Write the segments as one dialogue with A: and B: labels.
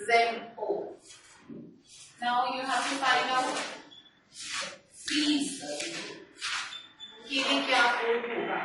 A: ZO. Now you have to find out C's के लिए क्या कोड होगा.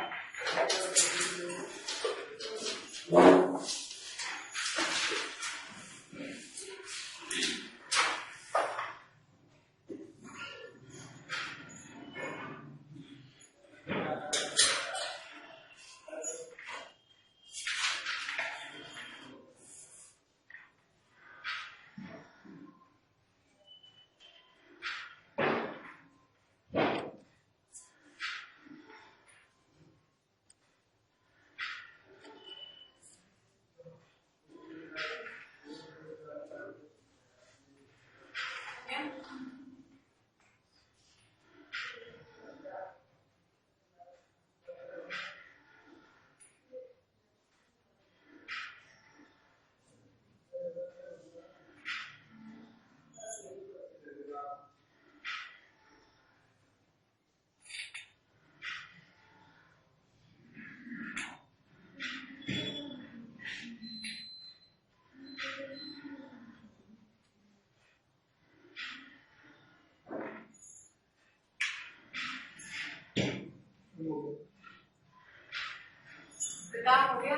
A: हो गया.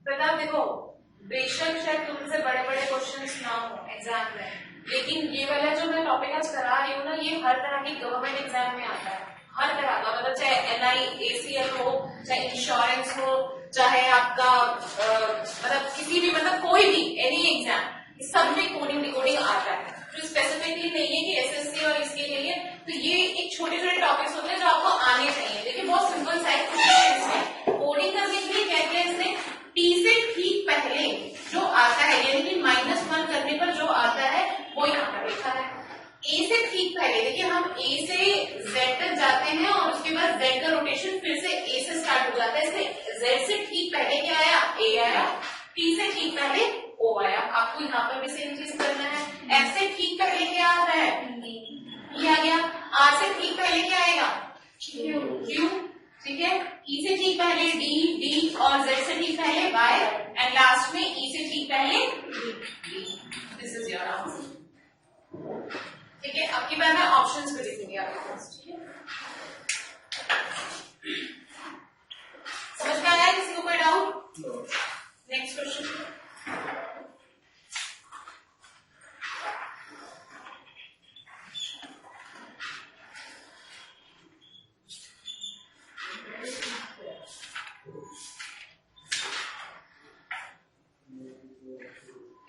A: प्रताप देखो, बेशक शायद तुमसे बड़े बड़े क्वेश्चंस ना हो एग्जाम में, लेकिन ये वाला जो मैं टॉपिक आज करा रही हूँ ना, ये हर तरह की गवर्नमेंट एग्जाम में आता है. हर तरह का, मतलब चाहे NI ACL हो, चाहे इंश्योरेंस हो, चाहे आपका मतलब किसी भी, मतलब कोई भी एनी एग्जाम, सब में कोडिंग डिकोडिंग आता है. तो स्पेसिफिकली नहीं है कि SSC और इसके लिए, तो ये एक छोटे छोटे टॉपिक्स होते हैं जो आपको आने चाहिए. देखिए बहुत सिंपल सा है. कोडिंग करने के लिए क्या किया इसने, T से ठीक पहले जो आता है, यानी कि -1 करने पर जो आता है वो यहाँ पर लिखा है. A से ठीक पहले, देखिए हम A से Z तक जाते हैं और उसके बाद Z का रोटेशन फिर से A से स्टार्ट हो जाता है. इसलिए Z से ठीक पहले क्या आया, A आया. T से ठीक पहले O आया. आपको यहाँ पर भी सेम चीज करना है. F से ठीक पहले क्या आता है, E आ गया. R से ठीक पहले क्या आएगा, Q. ठीक है. E से ठीक पहले D और Z से ठीक पहले Y, एंड लास्ट में E से ठीक पहले D. This is your answer. ठीक है. अब की बार मैं ऑप्शंस पे लिखूंगी आपके पास. ठीक है, समझ में आया किसी को कोई डाउट? Next question.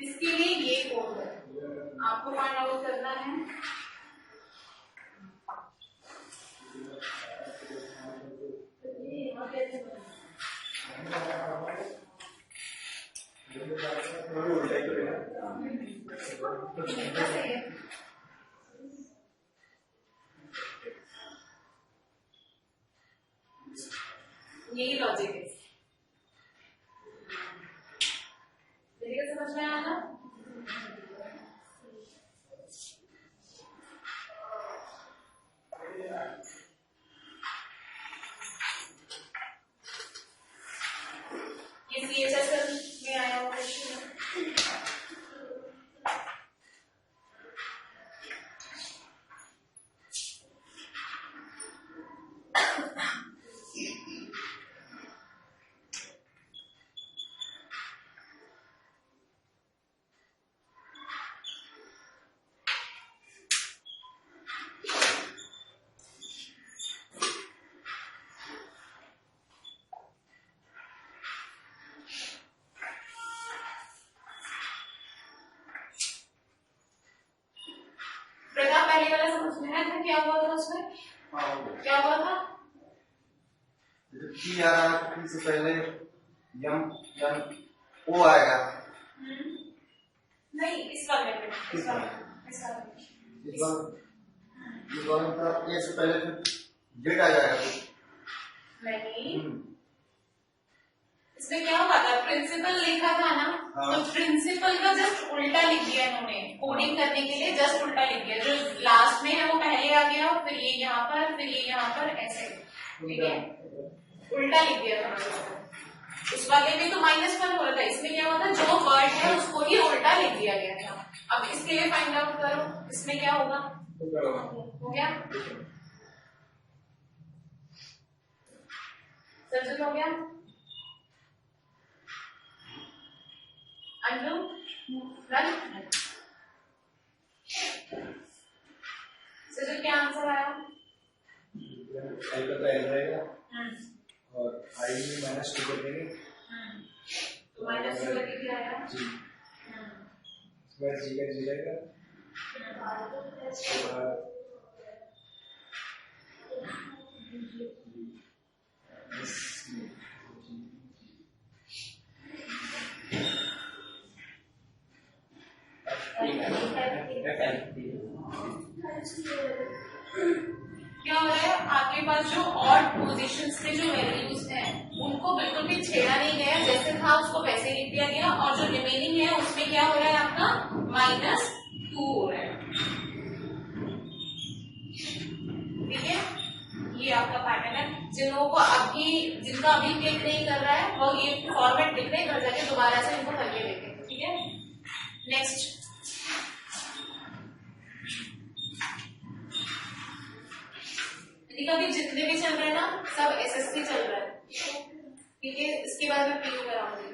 A: इसके लिए ये कोड है, आपको फाइंड आउट करना है. यही लॉजिक है. समझ में आया ना? ये CHSL में आया हुआ क्वेश्चन. पहले वाला समझ में आया था क्या हुआ था उसमें? क्या हुआ था?
B: P आ रहा है, P से पहले M O आएगा.
A: नहीं, इस वाले में, इस वाले
B: का A से पहले Z आ जाएगा.
A: नहीं, इसमें क्या हुआ था, प्रिंसिपल लिखा था ना, तो प्रिंसिपल का जस्ट उल्टा लिख दिया इन्होंने. कोडिंग करने के लिए जस्ट उल्टा लिख दिया. जो लास्ट में है वो पहले आ गया, फिर ये यहाँ पर, फिर ये यहाँ पर, ऐसे. ठीक है, उल्टा लिख दिया था. इस वाले में तो -1 हो रहा था, इसमें क्या हुआ था, जो वर्ड है उसको ही उल्टा लिख दिया गया था। अब इसके लिए फाइंड आउट करो, इसमें क्या होगा, हो गया, सर्जन हो गया, अंडू रन। सर्जन क्या आंसर आया,
B: एल का तो एल रहेगा और आई में -2 कर देंगे
A: तो -2 करके क्या आया
B: जी, इसके बाद जी का जी रहेगा, उसके बाद
A: क्या हो रहा है, आपके पास जो ऑड पोजीशंस पे जो वैल्यूज हैं उनको बिल्कुल भी छेड़ा नहीं गया, जैसे था उसको वैसे लिख दिया गया, और जो रिमेनिंग है उसमें क्या हो रहा है आपका -2 हो रहा है। ठीक है, ये आपका पैटर्न है। जिन लोगों को अभी, जिनका अभी क्लिक नहीं कर रहा है वो ये फॉर्मेट लिख रहे, घर जाके दोबारा से इनको करके देखें। ठीक है, नेक्स्ट, अभी जितने भी चल रहे हैं ना सब एसएससी चल रहा है। ठीक है, इसके बाद मैं पीयू कराऊंगी।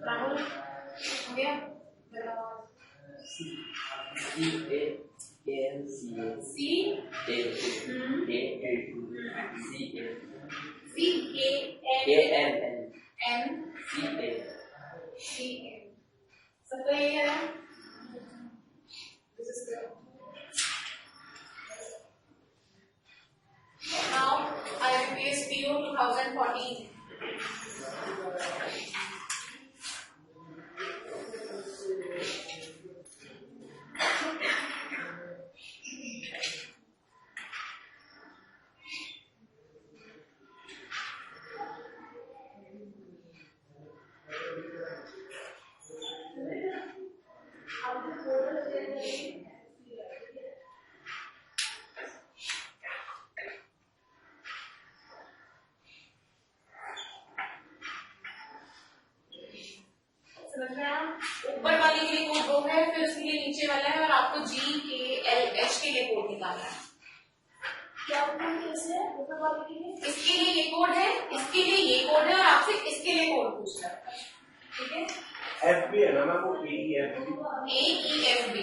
A: राहुल हो गया, सबको यही है ना। Now IBPS PO 2014. ऊपर वाले के लिए कोड 2 है, फिर उसके लिए नीचे वाला है, और आपको GKLH के लिए कोड निकालना है। क्या ऊपर वाले के लिए, इसके लिए ये कोड है, इसके लिए ये कोड है, और आपसे इसके लिए कोड पूछ रहा है। ठीक है,
B: एफ भी है ना मैम, वो
A: AEFB।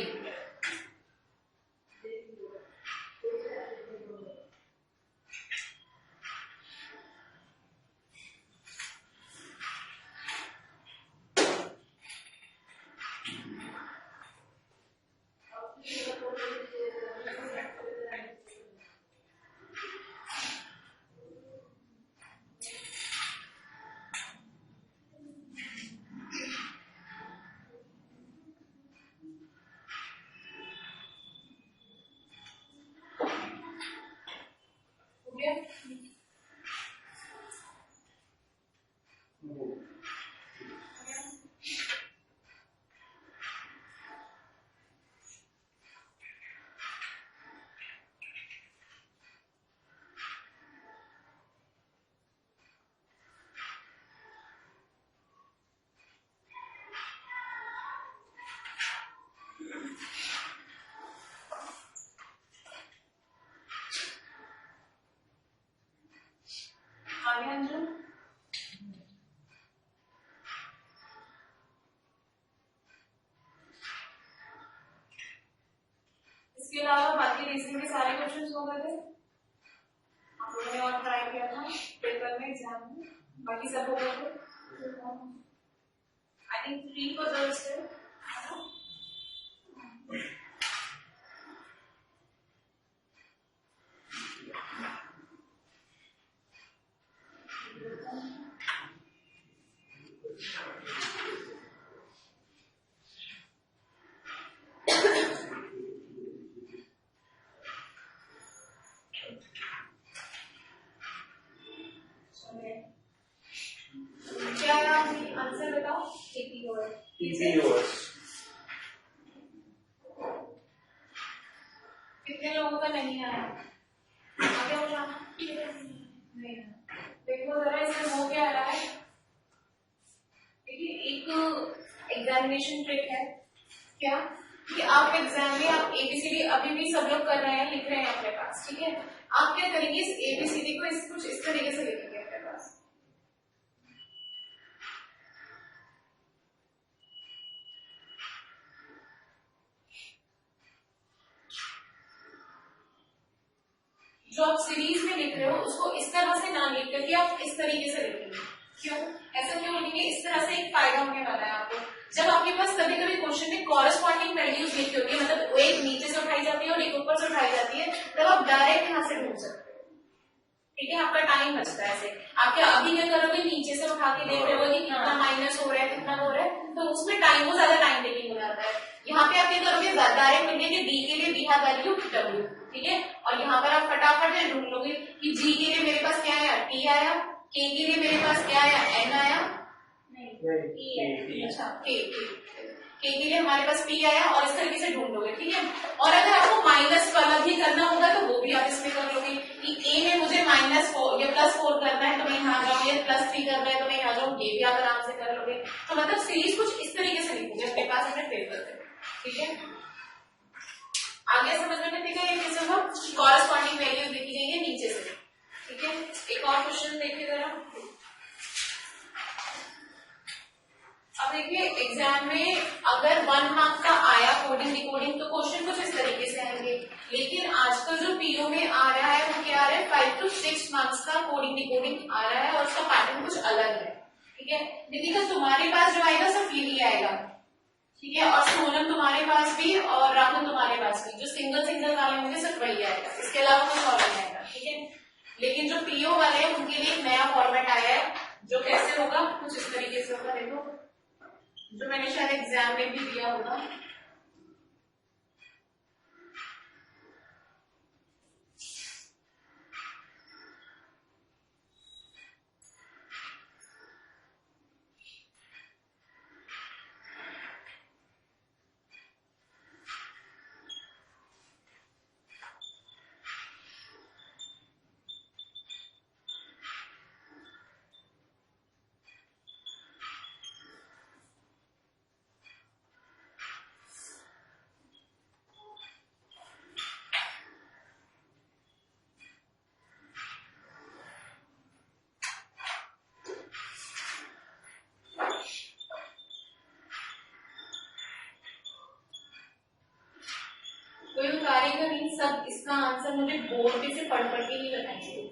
A: रीजनिंग के सारे क्वेश्चन हो गए थे, आप लोगों ने और ट्राई किया था पेपर में, एग्जाम में, बाकी सब हो गए थे। आई थिंक 3 पजल्स थे। क्या है आंसर बताओ? कितने लोगों का नहीं आया? आगे हो जाना नहीं। देखो जरा इसमें हो क्या रहा है। देखिए एक एग्जामिनेशन ट्रिक है क्या कि आप एग्जाम में आप एबीसीडी अभी भी सब लोग कर रहे हैं, लिख रहे हैं अपने पास, ठीक है। आप क्या करेंगे, इस एबीसीडी को कुछ इस तरीके से लिखेंगे अपने पास। जो आप सीरीज में लिख रहे हो उसको इस तरह से ना लिख करके आप इस तरीके से लिखेंगे। क्यों ऐसा क्यों लिखेंगे? इस तरह से एक फायदा होने वाला है आपको। जब आपके पास कभी कभी क्वेश्चन में कॉरेस्पॉन्डिंग वैल्यूज लिखी होती है, मतलब एक नीचे से उठाई जाती है और एक ऊपर से उठाई जाती है, तब आप डायरेक्ट यहाँ से ढूंढ सकते हो, ठीक है। आपका टाइम बचता है ऐसे। आप क्या अभी क्या करोगे, नीचे से उठा के देख रहे हो कि कितना माइनस हो रहा है, कितना हो रहा है, तो उसमें टाइम वो ज्यादा टाइम टेकिंग हो जाता है। यहाँ पे आप क्या करोगे, डायरेक्ट लिखेंगे डी के लिए डी है वैल्यू डब्ल्यू, ठीक है। और यहाँ पर आप फटाफट ढूंढ लोगे कि जी के लिए मेरे पास क्या आया, टी आया, के के लिए मेरे पास क्या आया, एन आया, नहीं अच्छा के लिए हमारे पास पी आया, और इस तरीके से ढूंढ लोगे, ठीक है। और अगर आपको माइनस वाला भी करना होगा तो वो भी आप इसमें कर लोगे कि ए में मुझे -4 या +4 करना है तो मैं यहाँ जाऊँ, या +3 करना है तो मैं यहाँ जाऊँ, ये भी आप आराम से कर लोगे। तो मतलब सीरीज कुछ इस तरीके से लिखोगे अपने पास अपने पेपर पे, ठीक है। आगे समझ में ठीक है, ये किसी को कॉरेस्पॉन्डिंग वैल्यू लिखी गई है नीचे से, ठीक है। एक और क्वेश्चन देखिए जरा। अब देखिए एग्जाम में अगर 1 मार्क का आया कोडिंग डिकोडिंग तो क्वेश्चन कुछ इस तरीके से आएंगे, लेकिन आजकल जो पीओ में आ रहा है वो क्या आ रहा है, 5 to 6 मार्क्स का कोडिंग डिकोडिंग आ रहा है, और उसका पैटर्न कुछ अलग है, ठीक है। दीपिका तुम्हारे पास जो आएगा सब यही आएगा, ठीक है। और सोनम तुम्हारे पास भी और राहुल तुम्हारे पास भी, जो सिंगल वाले होंगे सिर्फ वही आएगा, इसके अलावा कुछ और नहीं आएगा, ठीक है। लेकिन जो पीओ वाले हैं उनके लिए एक नया फॉर्मेट आया है, जो कैसे होगा, कुछ इस तरीके से होगा। देखो जो मैंने शायद एग्जाम में भी दिया होगा, कोई कार्य का नहीं, सब इसका आंसर मुझे बोर्ड पे से पढ़ के ही बताएंगे।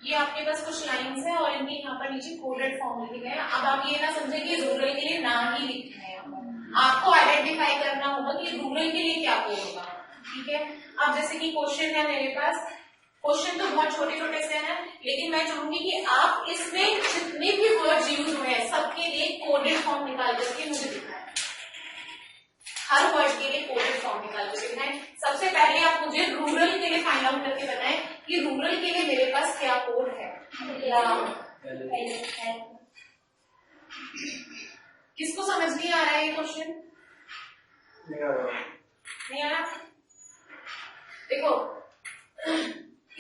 A: ये आपके पास कुछ लाइंस है और इनके यहाँ पर नीचे कोडेड फॉर्म लिखे गए हैं। अब आप ये ना समझे कि रूरल के लिए ना ही लिखना है, यहाँ पर आपको आइडेंटिफाई करना होगा कि रूरल के लिए क्या कोड होगा, ठीक है। अब जैसे कि क्वेश्चन है मेरे पास, क्वेश्चन तो बहुत छोटे छोटे से है, लेकिन मैं चाहूंगी कि आप इसमें जितने भी वर्ड्स यूज हुए हैं सबके लिए कोडेड फॉर्म निकाल करके मुझे दिखाएं, हर वर्ड के लिए कोडेड फॉर्म निकाल करके दिखाएं। सबसे पहले आप मुझे रूरल के लिए फाइंड आउट करके बताएं कि रूरल के लिए मेरे पास क्या कोड है। किसको समझ नहीं आ रहा है ये क्वेश्चन? नहीं आ रहा? देखो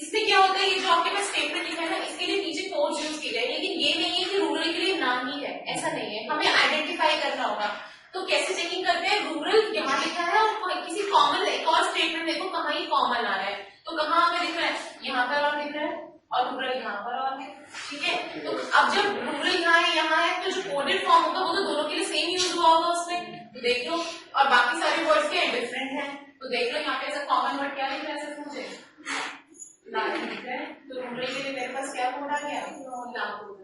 A: इसमें क्या होता है, ये जो आपके पास स्टेटमेंट लिखा है ना, इसके लिए नीचे कोड्स यूज किए गए, लेकिन ये नहीं है कि रूरल के लिए नाम ही है, ऐसा नहीं है, हमें आइडेंटिफाई करना होगा। तो कैसे चेकिंग करते हैं, रूरल यहाँ लिखा है और किसी कॉमन एक और स्टेटमेंट देखो कहाँ ये कॉमन आ रहा है, तो कहाँ हमें दिख रहा है, यहाँ पर और दिख रहा है और रूरल यहाँ पर और है, ठीक है। तो अब जब रूरल यहाँ है तो जो कोडेड फॉर्म होगा वो तो दोनों के लिए सेम यूज हुआ होगा उसमें, तो देख लो, और बाकी सारे वर्ड्स के डिफरेंट हैं, तो देख लो यहाँ पे ऐसा कॉमन वर्ड क्या लिख रहा है, सिर्फ मुझे लाल लिख रहा है, तो रूरल के लिए मेरे पास क्या कोड आ गया, लाल कोड।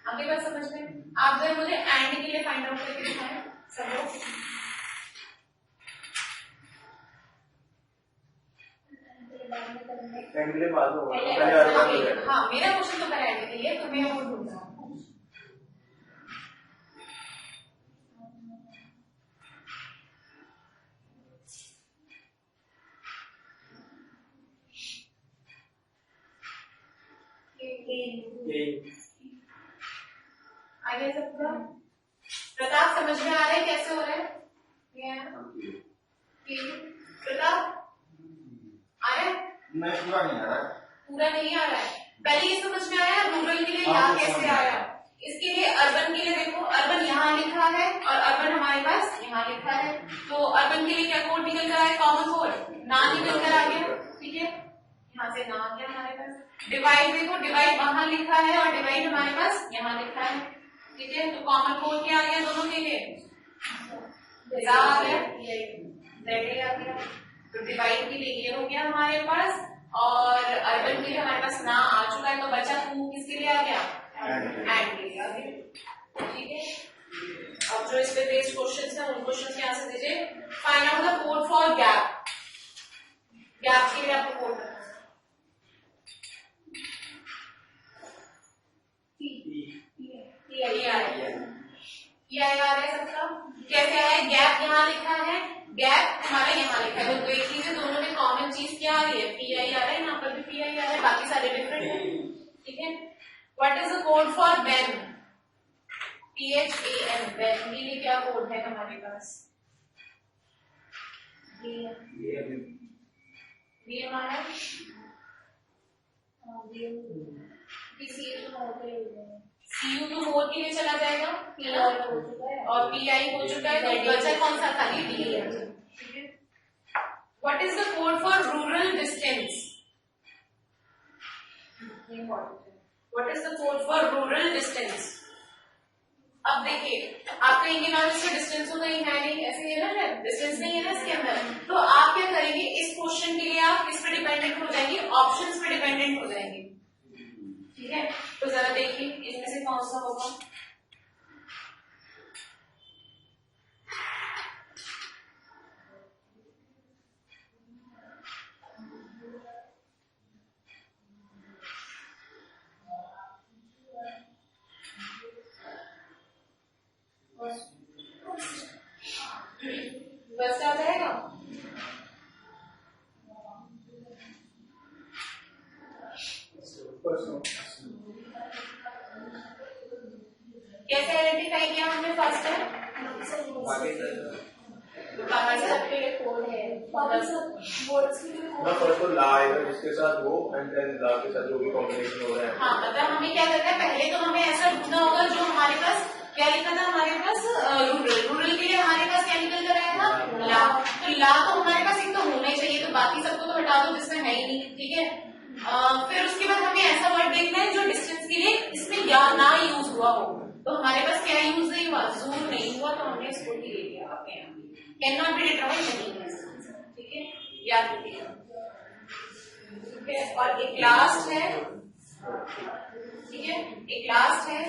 A: आपके पास समझ में, आप जरा मुझे एंड के लिए फाइंड आउट करके दिखाएं सब लोग। हाँ, मेरा क्वेश्चन तो पहले एंड के लिए, तो मैं वो ढूंढ रहा हूँ। आगे सबका प्रताप समझ में आ रहा है कैसे हो रहा है, प्रताप आ रहा है?
B: मैं पूरा नहीं आ रहा है,
A: पूरा नहीं आ रहा है। पहले ये समझ में आया रूरल के लिए यहाँ कैसे आया, इसके लिए अर्बन के लिए देखो, अर्बन यहाँ लिखा है और अर्बन हमारे पास यहाँ लिखा है, तो अर्बन के लिए क्या कोड निकल कर आया, कॉमन कोड ना निकल कर आ गया, ठीक है, यहाँ से ना आ गया हमारे पास। डिवाइड देखो, डिवाइड वहां लिखा है और डिवाइड हमारे पास यहाँ लिखा है, ठीक है, तो कॉमन कोड क्या आ गया दोनों के लिए, आ गया, तो डिवाइड के लिए ये हो गया हमारे पास, और अर्बन के लिए हमारे पास ना आ चुका है, तो बचा टू किसके लिए आ गया, एंड के लिए आ गया, ठीक है। अब जो इस पे बेस्ड क्वेश्चंस हैं उन क्वेश्चंस के आंसर दीजिए। Find out the code for gap, gap के लिए आपको कोड है सबका, कैसे आया, गैप यहाँ लिखा है, गैप हमारा यहाँ लिखा है, तो देख लीजिए दोनों में कॉमन चीज क्या आ रही है, PI आ रहा है, यहाँ पर भी PI आ रहा है, बाकी सारे डिफरेंट है, ठीक है। What is the code for Ben, PHAN, Ben के लिए क्या कोड है हमारे पास, ये हमारा CU तो 4 के लिए चला जाएगा, और PI हो चुका है, तो बचा कौन सा, खाली D। What is the code for rural distance? What is the code for rural distance? अब देखिए, आप कहेंगे ना इसमें डिस्टेंस तो नहीं है, नहीं ऐसे है ना, डिस्टेंस नहीं है ना इसके अंदर, तो आप क्या करेंगे, इस क्वेश्चन के लिए आप किस पे डिपेंडेंट हो जाएंगे, ऑप्शंस पे डिपेंडेंट हो जाएंगे, ठीक है। तो जरा देखिए इसमें से कौन सा होगा, बस आ जाएगा, कैसे आइडेंटिफाई किया हमने, फर्स्ट है
B: फर्स्ट ला आएगा जिसके साथ वो एंड देन ला के साथ जो भी कॉम्बिनेशन हो रहा है,
A: हाँ, मतलब हमें क्या करना है, पहले तो हमें ऐसा ढूंढना होगा जो हमारे पास क्या लिखा था, हमारे पास रूरल, रूरल के लिए हमारे पास क्या निकल कर आया था, ला, तो ला तो हमारे पास एक तो होना ही चाहिए, तो बाकी सबको तो हटा दो जिसमें है ही नहीं, ठीक है। फिर उसके बाद हमें ऐसा वर्ड देखना है जो डिस्टेंस के लिए इसमें या ना यूज हुआ हो, तो हमारे पास क्या यूज नहीं हुआ, जूम नहीं हुआ, तो हमने इसको ही ले लिया, आपके यहाँ कैन नॉट बी डिटरमाइंड नहीं है, ठीक है, याद रखिएगा, ठीक है। और एक लास्ट है, ठीक है, एक लास्ट है,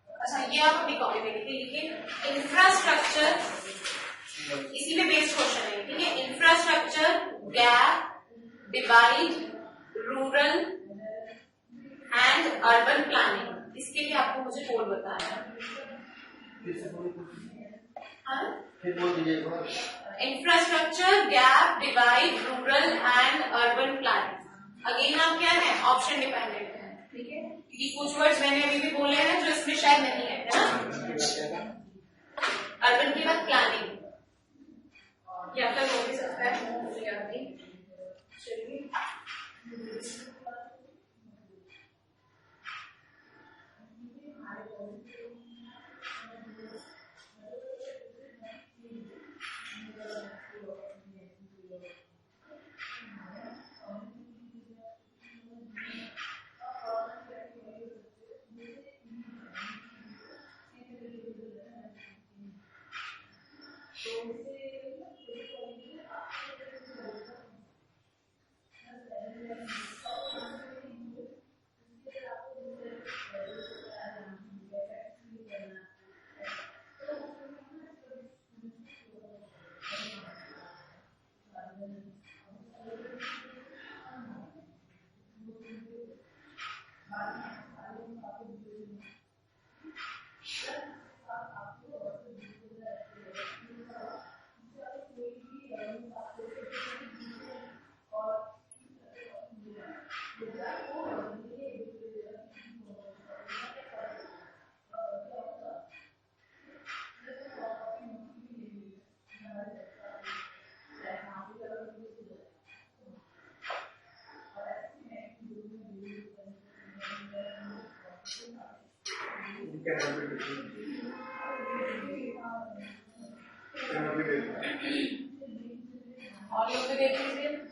A: अच्छा ये आप अपनी कॉपी में लिखिए, इंफ्रास्ट्रक्चर, इसी में बेस्ड क्वेश्चन है, ठीक है, infrastructure, gap, divide, rural and urban planning, इसके लिए आपको मुझे कोड बताना है, infrastructure, gap, divide, rural and urban planning, again आप क्या है, ऑप्शन डिपेंडेंट है, ठीक है, क्योंकि कुछ वर्ड्स मैंने अभी भी बोले हैं जो इसमें शायद नहीं है ना, अर्बन के बाद प्लानिंग, या फिर हो भी सकता है, मुझे याद नहीं। चलिए और लोग भी देख लीजिए।